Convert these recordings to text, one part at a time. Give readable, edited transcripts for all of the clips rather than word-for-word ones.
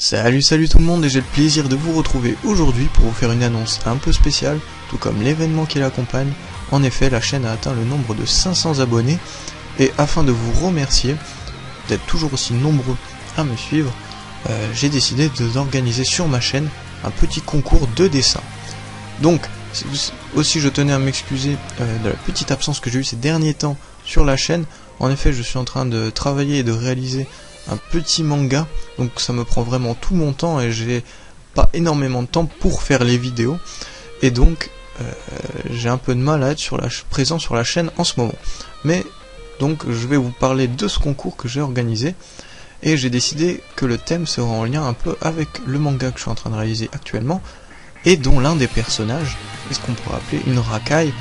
Salut tout le monde, et j'ai le plaisir de vous retrouver aujourd'hui pour vous faire une annonce un peu spéciale, tout comme l'événement qui l'accompagne. En effet, la chaîne a atteint le nombre de 500 abonnés, et afin de vous remercier d'être toujours aussi nombreux à me suivre, j'ai décidé d'organiser sur ma chaîne un petit concours de dessin. Donc, aussi je tenais à m'excuser de la petite absence que j'ai eue ces derniers temps sur la chaîne. En effet, je suis en train de travailler et de réaliser un petit manga, donc ça me prend vraiment tout mon temps et j'ai pas énormément de temps pour faire les vidéos, et donc j'ai un peu de mal à être présent sur la chaîne en ce moment. Mais donc je vais vous parler de ce concours que j'ai organisé, et j'ai décidé que le thème sera en lien un peu avec le manga que je suis en train de réaliser actuellement, et dont l'un des personnages est ce qu'on pourrait appeler une racaille,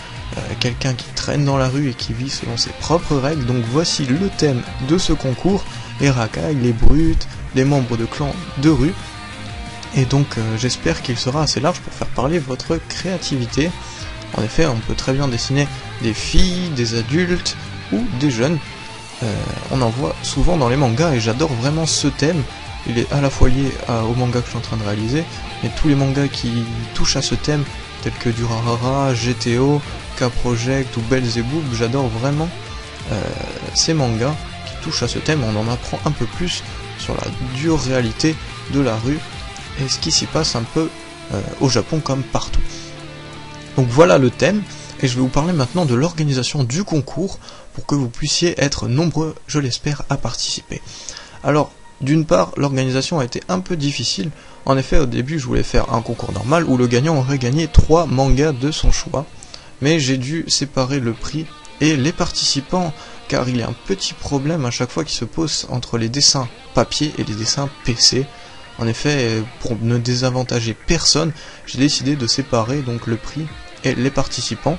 quelqu'un qui traîne dans la rue et qui vit selon ses propres règles. Donc voici le thème de ce concours: les racailles, les brutes, les membres de clans de rue. Et donc j'espère qu'il sera assez large pour faire parler votre créativité. En effet, on peut très bien dessiner des filles, des adultes ou des jeunes. On en voit souvent dans les mangas et j'adore vraiment ce thème. Il est à la fois lié au manga que je suis en train de réaliser, mais tous les mangas qui touchent à ce thème, tels que Durarara, GTO, K-Project ou Belzebub, j'adore vraiment ces mangas qui touchent à ce thème. On en apprend un peu plus sur la dure réalité de la rue et ce qui s'y passe un peu au Japon comme partout. Donc voilà le thème, et je vais vous parler maintenant de l'organisation du concours pour que vous puissiez être nombreux, je l'espère, à participer. Alors, d'une part, l'organisation a été un peu difficile. En effet, au début, je voulais faire un concours normal où le gagnant aurait gagné 3 mangas de son choix, mais j'ai dû séparer le prix et les participants, car il y a un petit problème à chaque fois qui se pose entre les dessins papier et les dessins PC. En effet, pour ne désavantager personne, j'ai décidé de séparer donc le prix et les participants.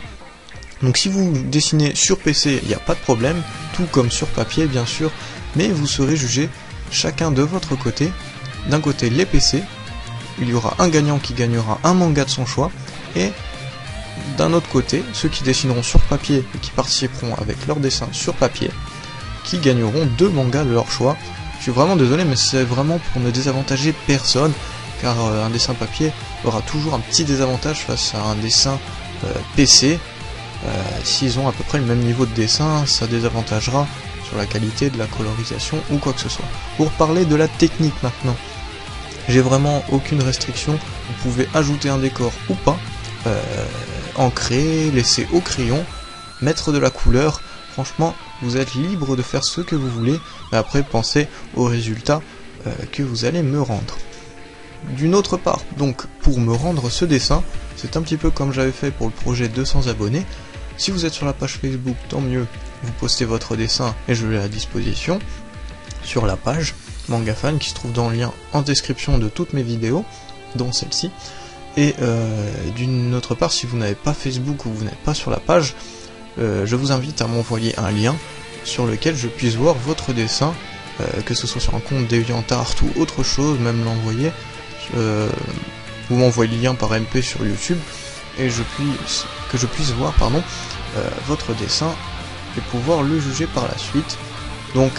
Donc si vous dessinez sur PC, il n'y a pas de problème, tout comme sur papier bien sûr, mais vous serez jugés chacun de votre côté. D'un côté les PC, il y aura un gagnant qui gagnera un manga de son choix, et d'un autre côté, ceux qui dessineront sur papier et qui participeront avec leur dessin sur papier, qui gagneront 2 mangas de leur choix. Je suis vraiment désolé, mais c'est vraiment pour ne désavantager personne, car un dessin papier aura toujours un petit désavantage face à un dessin PC. S'ils ont à peu près le même niveau de dessin, ça désavantagera sur la qualité de la colorisation ou quoi que ce soit. Pour parler de la technique maintenant, j'ai vraiment aucune restriction. Vous pouvez ajouter un décor ou pas, ancrer, laisser au crayon, mettre de la couleur. Franchement, vous êtes libre de faire ce que vous voulez, mais après pensez au résultat que vous allez me rendre. D'une autre part, donc pour me rendre ce dessin, c'est un petit peu comme j'avais fait pour le projet 200 abonnés. Si vous êtes sur la page Facebook, tant mieux, vous postez votre dessin et je l'ai à disposition sur la page MangaFan qui se trouve dans le lien en description de toutes mes vidéos, dont celle-ci. Et d'une autre part, si vous n'avez pas Facebook ou vous n'êtes pas sur la page, je vous invite à m'envoyer un lien sur lequel je puisse voir votre dessin, que ce soit sur un compte DeviantArt ou autre chose, même l'envoyer. Vous m'envoyez le lien par MP sur YouTube et que je puisse voir votre dessin et pouvoir le juger par la suite. Donc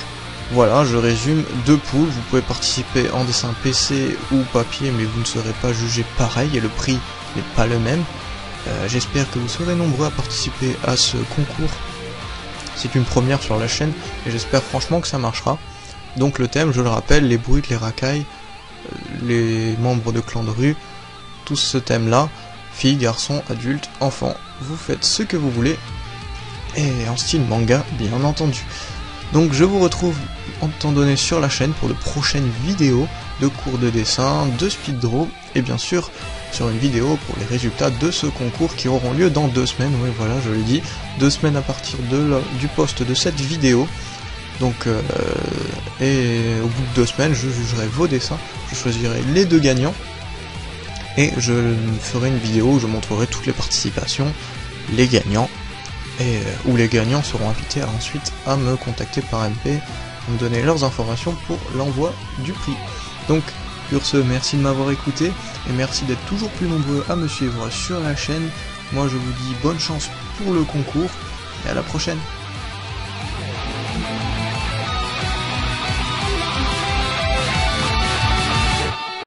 voilà, je résume, 2 poules, vous pouvez participer en dessin PC ou papier, mais vous ne serez pas jugé pareil et le prix n'est pas le même. J'espère que vous serez nombreux à participer à ce concours. C'est une première sur la chaîne et j'espère franchement que ça marchera. Donc le thème, je le rappelle, les brutes, les racailles, les membres de clans de rue, tout ce thème là, filles, garçons, adultes, enfants, vous faites ce que vous voulez, et en style manga bien entendu. Donc je vous retrouve en temps donné sur la chaîne pour de prochaines vidéos de cours de dessin, de speed draw, et bien sûr sur une vidéo pour les résultats de ce concours qui auront lieu dans 2 semaines, oui voilà je le dis, 2 semaines à partir du post de cette vidéo. Donc et au bout de 2 semaines je jugerai vos dessins, je choisirai les 2 gagnants et je ferai une vidéo où je montrerai toutes les participations, les gagnants, et où les gagnants seront invités ensuite à me contacter par MP, à me donner leurs informations pour l'envoi du prix. Donc sur ce, merci de m'avoir écouté et merci d'être toujours plus nombreux à me suivre sur la chaîne. Moi je vous dis bonne chance pour le concours et à la prochaine.